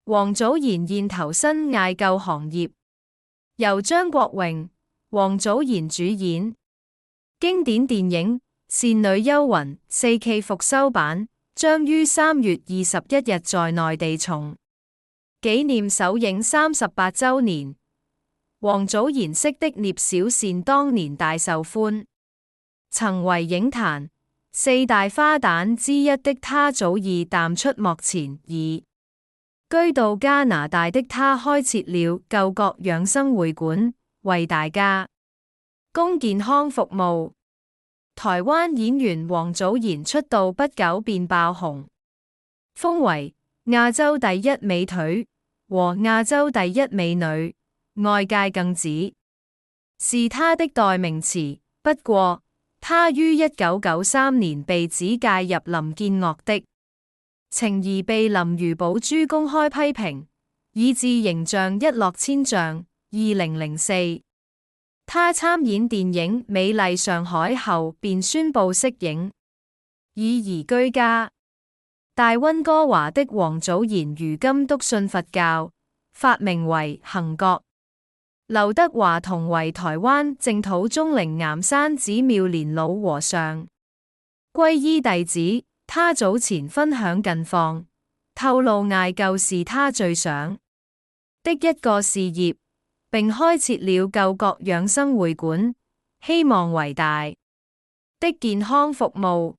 王祖賢現投身艾灸行業，由張國榮、王祖賢主演。經典電影《倩女幽魂》4K 復修版將於3月21日在內地重紀念首映38週年。王祖賢飾的聶小倩當年大受歡，曾為影壇4大花旦之一的她早已淡出幕前，已居到加拿大的她開設了救國養生會館，為大家供健康服務。台灣演員王祖賢出道不久便爆紅，封為亞洲第一美腿和亞洲第一美女，外界更指是她的代名詞。不過，她於1993年被指介入林建岳的情誼，被林如寶珠公開批評，以致形象一落千丈。2004，她參演電影《美麗上海》後便宣布息影，已移居加大溫哥華的王祖賢如今篤信佛教，法名為行覺。劉德華同為台灣淨土中靈岩山寺妙蓮老和尚皈依弟子。他早前分享近況，透露艾灸是他最想的一個事業，並開設了救國養生會館，希望為大的健康服務。